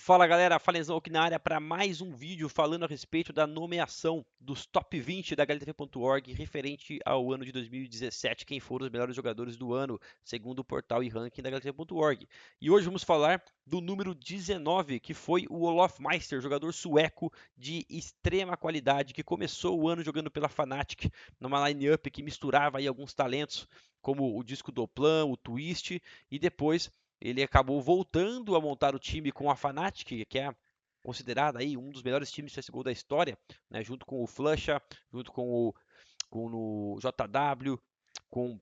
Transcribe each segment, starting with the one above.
Fala galera, Falenzão aqui na área para mais um vídeo falando a respeito da nomeação dos top 20 da HLTV.org referente ao ano de 2017, quem foram os melhores jogadores do ano, segundo o portal e ranking da HLTV.org. E hoje vamos falar do número 19, que foi o Olof Meister, jogador sueco de extrema qualidade, que começou o ano jogando pela Fnatic, numa line-up que misturava aí alguns talentos, como o disco Doplan, o Twist, e depois ele acabou voltando a montar o time com a Fnatic, que é considerada aí um dos melhores times de CSGO da história, né, junto com o Flusha, junto com o JW, com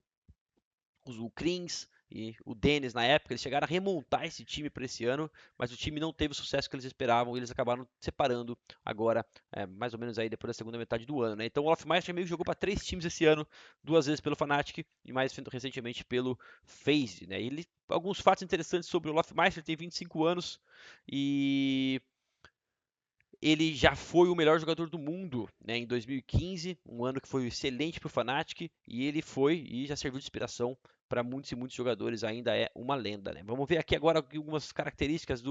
o Krins e o Dennis na época. Eles chegaram a remontar esse time para esse ano, mas o time não teve o sucesso que eles esperavam e eles acabaram separando agora, mais ou menos aí depois da segunda metade do ano. Né? Então o Olofmeister meio que jogou para 3 times esse ano, 2 vezes pelo Fnatic e mais recentemente pelo FaZe. Né? Alguns fatos interessantes sobre o Olofmeister: tem 25 anos e ele já foi o melhor jogador do mundo, né, em 2015, um ano que foi excelente para o Fnatic, e ele foi e já serviu de inspiração para muitos e muitos jogadores, ainda é uma lenda. Né? Vamos ver aqui agora algumas características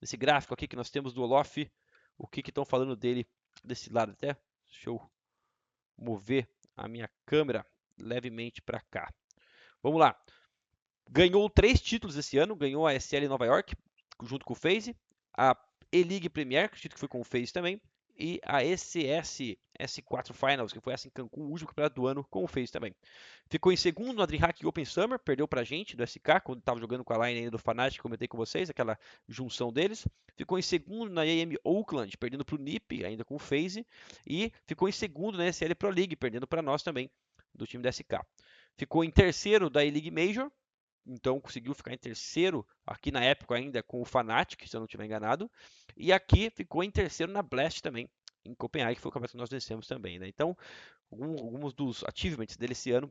desse gráfico aqui que nós temos do Olof, o que estão falando dele desse lado até. Deixa eu mover a minha câmera levemente para cá. Vamos lá. Ganhou 3 títulos esse ano, ganhou a SL Nova York, junto com o FaZe, a E-League Premier, que foi com o FaZe também, e a ECS S4 Finals, que foi essa em Cancún, o último campeonato do ano, com o FaZe também. Ficou em segundo no DreamHack Open Summer, perdeu pra gente, do SK, quando estava jogando com a line ainda do Fnatic, comentei com vocês, aquela junção deles. Ficou em segundo na AM Oakland, perdendo pro NiP, ainda com o FaZe, e ficou em segundo na SL Pro League, perdendo para nós também, do time da SK. Ficou em terceiro da E-League Major, então conseguiu ficar em terceiro aqui na época ainda com o Fnatic, se eu não estiver enganado, e aqui ficou em terceiro na Blast também, em Copenhague, que foi o campeonato que nós vencemos também. Né? Então, alguns dos achievements dele esse ano,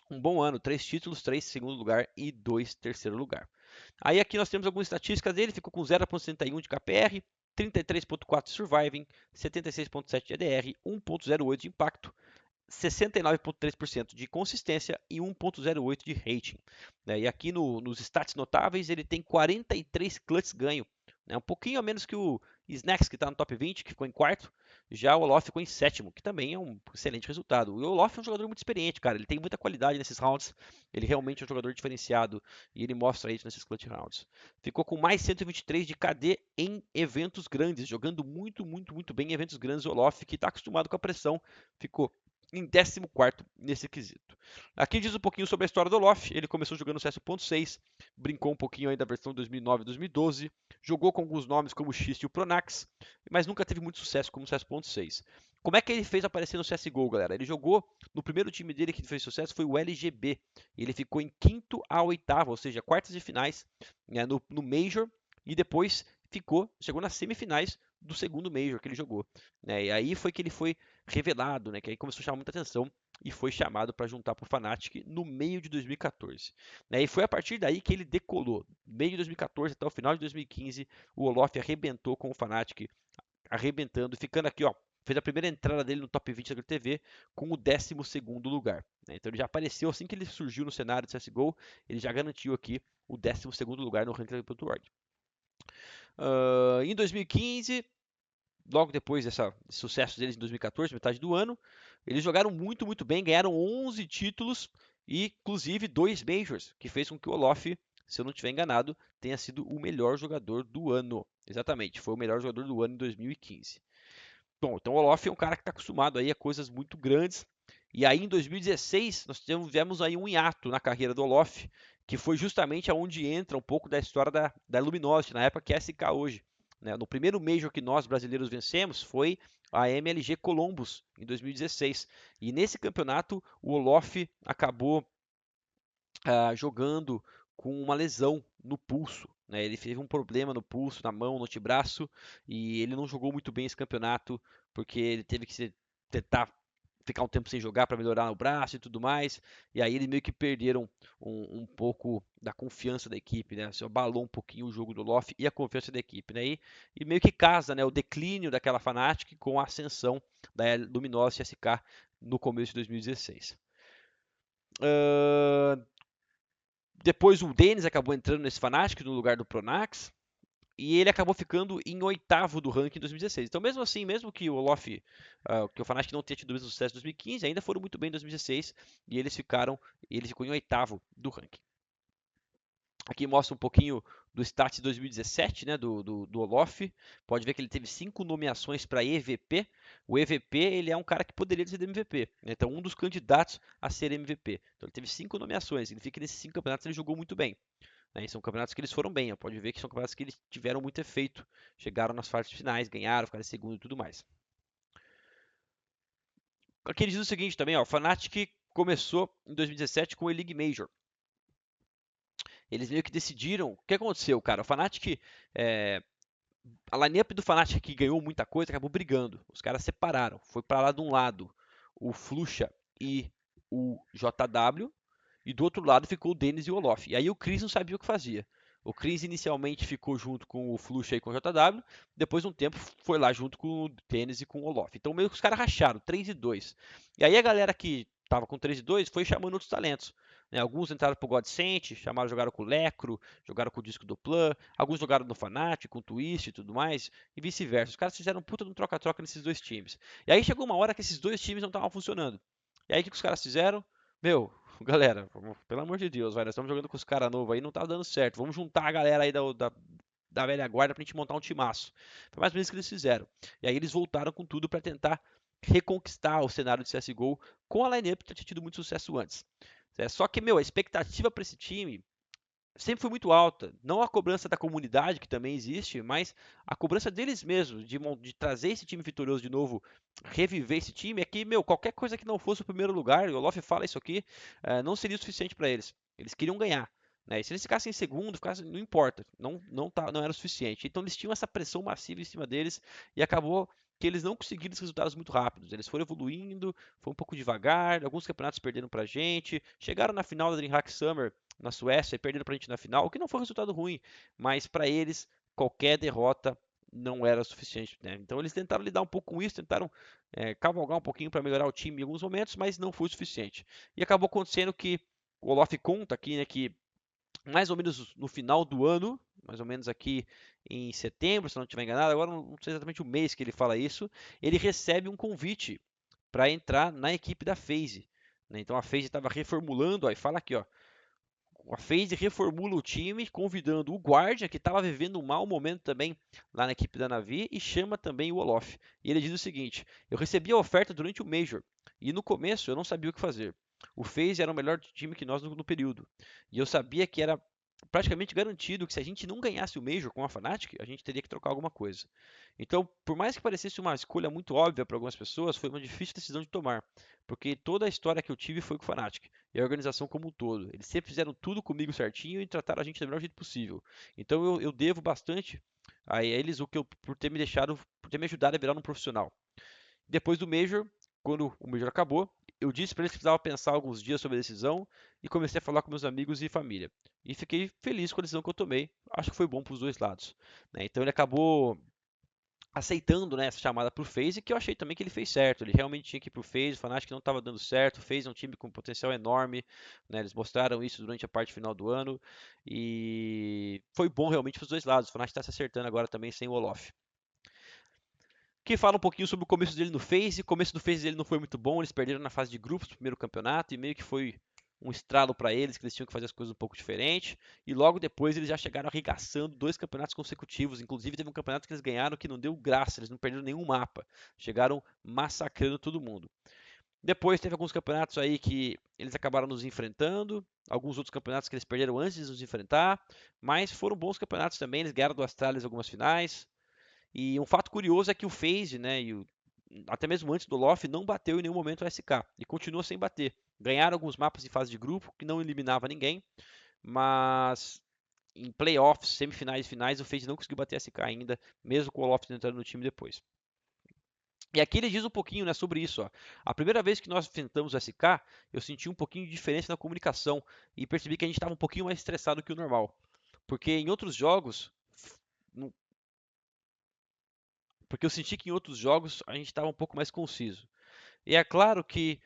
um bom ano, 3 títulos, 3 segundo lugar e 2 terceiro lugar. Aí aqui nós temos algumas estatísticas dele, ficou com 0.61 de KPR, 33.4 de Surviving, 76.7 de ADR, 1.08 de impacto, 69,3% de consistência e 1,08 de rating. Né? E aqui nos stats notáveis ele tem 43 clutches ganho, né? Um pouquinho a menos que o Snacks, que está no top 20, que ficou em quarto. Já o Olof ficou em sétimo, que também é um excelente resultado. O Olof é um jogador muito experiente, cara. Ele tem muita qualidade nesses rounds. Ele realmente é um jogador diferenciado e ele mostra isso nesses clutch rounds. Ficou com mais 123 de KD em eventos grandes, jogando muito, muito, muito bem em eventos grandes. O Olof, que está acostumado com a pressão, ficou em 14º nesse quesito. Aqui diz um pouquinho sobre a história do Olof. Ele começou jogando CS 1.6, brincou um pouquinho aí da versão 2009 e 2012, jogou com alguns nomes como o X e o Pronax, mas nunca teve muito sucesso como CS 1.6. Como é que ele fez aparecer no CSGO, galera? Ele jogou no primeiro time dele que fez sucesso, foi o LGB. Ele ficou em quinto a oitavo, ou seja, quartas de finais, né, no Major, e depois chegou nas semifinais do segundo Major que ele jogou. Né? E aí foi que ele foi revelado, né? Que aí começou a chamar muita atenção e foi chamado para juntar para o Fnatic no meio de 2014. Né? E foi a partir daí que ele decolou. Meio de 2014 até o final de 2015, o Olof arrebentou com o Fnatic, arrebentando, ficando aqui, ó. Fez a primeira entrada dele no top 20 da TV com o 12º lugar. Né? Então ele já apareceu assim que ele surgiu no cenário do CSGO, ele já garantiu aqui o 12º lugar no ranking da .org. Em 2015, logo depois desse sucesso deles em 2014, metade do ano, eles jogaram muito, muito bem, ganharam 11 títulos e, inclusive, 2 Majors, que fez com que o Olof, se eu não estiver enganado, tenha sido o melhor jogador do ano. Exatamente, foi o melhor jogador do ano em 2015. Bom, então o Olof é um cara que está acostumado aí a coisas muito grandes. E aí em 2016 nós tivemos aí um hiato na carreira do Olof, que foi justamente aonde entra um pouco da história da Luminosity, na época que é SK hoje. Né? No primeiro Major que nós brasileiros vencemos foi a MLG Columbus, em 2016. E nesse campeonato o Olof acabou jogando com uma lesão no pulso. Né? Ele teve um problema no pulso, na mão, no antebraço, e ele não jogou muito bem esse campeonato, porque ele teve que tentar ficar um tempo sem jogar para melhorar o braço e tudo mais. E aí eles meio que perderam um pouco da confiança da equipe, né? Se abalou um pouquinho o jogo do Loft e a confiança da equipe, né? E meio que casa, né, o declínio daquela Fnatic com a ascensão da Luminosity SK no começo de 2016. Depois o Dennis acabou entrando nesse Fnatic no lugar do Pronax. E ele acabou ficando em oitavo do ranking em 2016. Então, mesmo assim, mesmo que o Olof, que o Fnatic não tenha tido o mesmo sucesso em 2015, ainda foram muito bem em 2016 e ele ficou em oitavo do ranking. Aqui mostra um pouquinho do stats de 2017, né, do Olof. Pode ver que ele teve 5 nomeações para EVP. O EVP ele é um cara que poderia ser MVP, né? Então um dos candidatos a ser MVP. Então ele teve 5 nomeações. Significa que nesses 5 campeonatos ele jogou muito bem. Né? E são campeonatos que eles foram bem. Pode ver que são campeonatos que eles tiveram muito efeito. Chegaram nas fases finais, ganharam, ficaram em segundo e tudo mais. Aqui eles dizem o seguinte também, ó, o Fnatic começou em 2017 com o E-League Major. Eles meio que decidiram. O que aconteceu, cara? O Fnatic. A lineup do Fnatic que ganhou muita coisa acabou brigando. Os caras separaram. Foi para lá de um lado o Fluxa e o JW. E do outro lado ficou o Dennis e o Olof. E aí o Chris não sabia o que fazia. O Chris inicialmente ficou junto com o Fluxa e com o JW. Depois de um tempo foi lá junto com o Dennis e com o Olof. Então meio que os caras racharam, 3 e 2. E aí a galera que tava com 3 e 2 foi chamando outros talentos. Né? Alguns entraram pro Godsent, chamaram, jogaram com o Lecro, jogaram com o Disco do Plan, alguns jogaram no Fnatic, com o Twist e tudo mais, e vice-versa. Os caras fizeram um puta de um troca-troca nesses dois times. E aí chegou uma hora que esses dois times não estavam funcionando. E aí o que os caras fizeram? Meu, galera, pelo amor de Deus, vai, nós estamos jogando com os caras novos aí, não tá dando certo. Vamos juntar a galera aí da velha guarda pra gente montar um timaço. Foi mais ou menos o que eles fizeram. E aí eles voltaram com tudo para tentar reconquistar o cenário de CSGO com a lineup que tinha tido muito sucesso antes. Só que, meu, a expectativa para esse time sempre foi muito alta. Não a cobrança da comunidade, que também existe, mas a cobrança deles mesmos, de trazer esse time vitorioso de novo, reviver esse time, é que, meu, qualquer coisa que não fosse o primeiro lugar, e o Olof fala isso aqui, não seria o suficiente para eles. Eles queriam ganhar. Né? E se eles ficassem em segundo, não importa, não era o suficiente. Então eles tinham essa pressão massiva em cima deles e acabou que eles não conseguiram os resultados muito rápidos. Eles foram evoluindo, foi um pouco devagar, alguns campeonatos perderam pra gente, chegaram na final da DreamHack Summer na Suécia e perderam pra gente na final, o que não foi um resultado ruim, mas para eles qualquer derrota não era suficiente. Né? Então eles tentaram lidar um pouco com isso, tentaram cavalgar um pouquinho para melhorar o time em alguns momentos, mas não foi o suficiente. E acabou acontecendo que o Olof conta aqui, né, que mais ou menos no final do ano, mais ou menos aqui em setembro, se não estiver enganado, agora não sei exatamente o mês que ele fala isso, ele recebe um convite para entrar na equipe da FaZe. Né? Então a FaZe estava reformulando, aí fala aqui, ó, a FaZe reformula o time, convidando o Guardia, que estava vivendo um mau momento também lá na equipe da Navi, e chama também o Olof. E ele diz o seguinte: eu recebi a oferta durante o Major, e no começo eu não sabia o que fazer. O FaZe era o melhor time que nós no período, e eu sabia que era praticamente garantido que se a gente não ganhasse o Major com a Fnatic, a gente teria que trocar alguma coisa. Então, por mais que parecesse uma escolha muito óbvia para algumas pessoas, foi uma difícil decisão de tomar, porque toda a história que eu tive foi com o Fnatic e a organização como um todo. Eles sempre fizeram tudo comigo certinho e trataram a gente do melhor jeito possível. Então eu devo bastante a eles o que eu, por ter me deixado, por ter me ajudado a virar um profissional. Depois do Major, quando o Major acabou, eu disse para eles que precisava pensar alguns dias sobre a decisão e comecei a falar com meus amigos e família. E fiquei feliz com a decisão que eu tomei. Acho que foi bom para os dois lados. Né? Então ele acabou aceitando, né, essa chamada para o FaZe, que eu achei também que ele fez certo. Ele realmente tinha que ir para o FaZe, o Fnatic não estava dando certo. O FaZe é um time com potencial enorme, né, eles mostraram isso durante a parte final do ano e foi bom realmente para os dois lados. O Fnatic está se acertando agora também sem o Olof. Que fala um pouquinho sobre o começo dele no FaZe. O começo do FaZe dele não foi muito bom, eles perderam na fase de grupos do primeiro campeonato e meio que foi um estralo para eles, que eles tinham que fazer as coisas um pouco diferente. E logo depois eles já chegaram arregaçando 2 campeonatos consecutivos. Inclusive teve um campeonato que eles ganharam que não deu graça, eles não perderam nenhum mapa. Chegaram massacrando todo mundo. Depois teve alguns campeonatos aí que eles acabaram nos enfrentando, alguns outros campeonatos que eles perderam antes de nos enfrentar, mas foram bons campeonatos também, eles ganharam do Astralis algumas finais. E um fato curioso é que o FaZe, né, até mesmo antes do Loft, não bateu em nenhum momento o SK e continua sem bater. Ganharam alguns mapas em fase de grupo que não eliminava ninguém, mas em playoffs, semifinais e finais, o FaZe não conseguiu bater SK ainda, mesmo com o Loft entrando no time depois. E aqui ele diz um pouquinho, né, sobre isso. Ó. A primeira vez que nós enfrentamos o SK, eu senti um pouquinho de diferença na comunicação e percebi que a gente estava um pouquinho mais estressado que o normal. Porque em outros jogos, porque eu senti que em outros jogos a gente estava um pouco mais conciso. E é claro que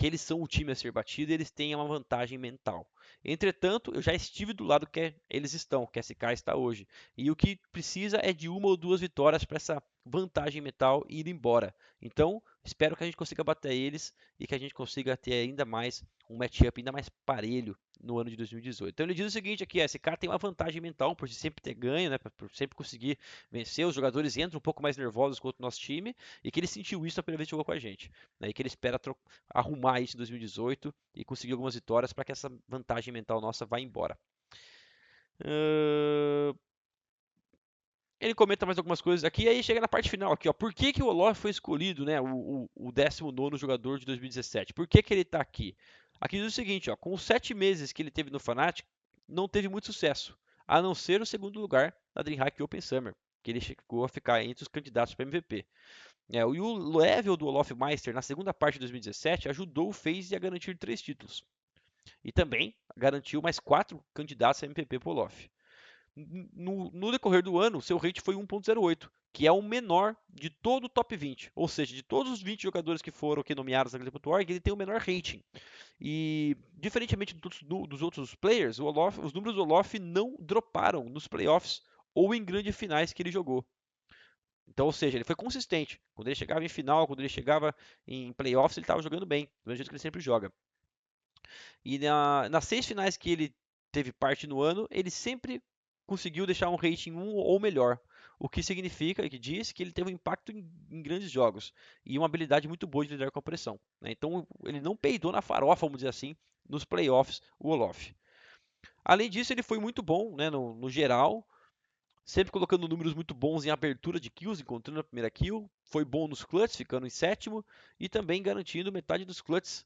eles são o time a ser batido e eles têm uma vantagem mental. Entretanto, eu já estive do lado que eles estão, que a SK está hoje. E o que precisa é de uma ou duas vitórias para essa vantagem mental ir embora. Então, espero que a gente consiga bater eles e que a gente consiga ter ainda mais um matchup ainda mais parelho no ano de 2018. Então ele diz o seguinte aqui, esse cara tem uma vantagem mental por sempre ter ganho, né, por sempre conseguir vencer, os jogadores entram um pouco mais nervosos contra o nosso time e que ele sentiu isso a primeira vez que jogou com a gente, né, e que ele espera arrumar isso em 2018 e conseguir algumas vitórias para que essa vantagem mental nossa vá embora. Ele comenta mais algumas coisas aqui, e aí chega na parte final aqui, ó. Por que, que o Olof foi escolhido, né? O 19º jogador de 2017? Por que, que ele está aqui? Aqui diz o seguinte, ó. Com os 7 meses que ele teve no Fnatic, não teve muito sucesso. A não ser o segundo lugar na DreamHack Open Summer, que ele chegou a ficar entre os candidatos para MVP. E o level do Olof Meister na segunda parte de 2017 ajudou o FaZe a garantir 3 títulos. E também garantiu mais 4 candidatos a MVP para o Olof. No decorrer do ano, seu rate foi 1.08, que é o menor de todo o top 20. Ou seja, de todos os 20 jogadores que foram aqui nomeados na Glitch.org, ele tem o menor rating. E, diferentemente dos outros players, os números do Olof não droparam nos playoffs ou em grandes finais que ele jogou. Então, ou seja, ele foi consistente. Quando ele chegava em final, quando ele chegava em playoffs, ele estava jogando bem, do mesmo jeito que ele sempre joga. E nas 6 finais que ele teve parte no ano, ele sempre conseguiu deixar um rating 1 ou melhor. O que significa, que diz que ele teve um impacto em grandes jogos e uma habilidade muito boa de lidar com a pressão, né? Então ele não peidou na farofa, vamos dizer assim, nos playoffs, o Olof. Além disso, ele foi muito bom, né, no geral, sempre colocando números muito bons em abertura de kills, encontrando a primeira kill. Foi bom nos clutches, ficando em sétimo, e também garantindo metade dos clutches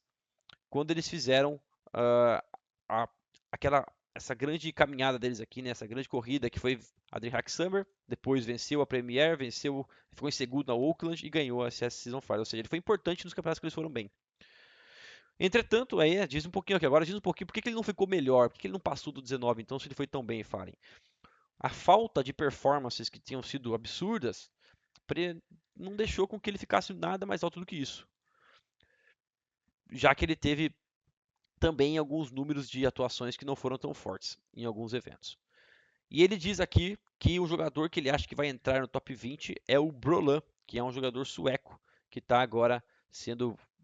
quando eles fizeram uh, a, essa grande caminhada deles aqui, né, essa grande corrida que foi a DreamHack Summer, depois venceu a Premier, ficou em segundo na Oakland e ganhou a CS Season 5, ou seja, ele foi importante nos campeonatos que eles foram bem. Entretanto, aí diz um pouquinho aqui, agora diz um pouquinho por que ele não ficou melhor, por que ele não passou do 19, então se ele foi tão bem, falem. A falta de performances que tinham sido absurdas não deixou com que ele ficasse nada mais alto do que isso. Já que ele teve também alguns números de atuações que não foram tão fortes em alguns eventos. E ele diz aqui que o jogador que ele acha que vai entrar no top 20 é o Brolan, que é um jogador sueco que está agora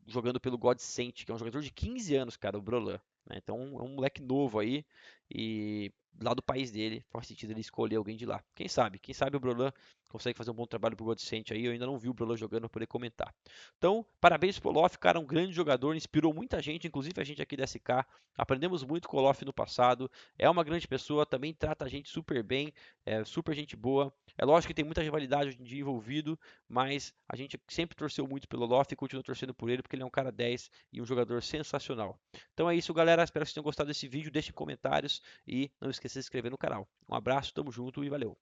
jogando pelo Godsent, que é um jogador de 15 anos, cara, o Brolan. Né? Então é um moleque novo aí e lá do país dele faz sentido ele escolher alguém de lá. Quem sabe? Quem sabe o Brolan consegue fazer um bom trabalho pro Godsent aí. Eu ainda não vi o Brolan jogando para poder comentar. Então, parabéns pro Olof, cara, um grande jogador, inspirou muita gente, inclusive a gente aqui da SK. Aprendemos muito com o Olof no passado. É uma grande pessoa, também trata a gente super bem, é super gente boa. É lógico que tem muita rivalidade hoje em dia envolvido, mas a gente sempre torceu muito pelo Olof e continua torcendo por ele, porque ele é um cara 10 e um jogador sensacional. Então é isso, galera. Espero que vocês tenham gostado desse vídeo. Deixem comentários e não esqueça de se inscrever no canal. Um abraço, tamo junto e valeu!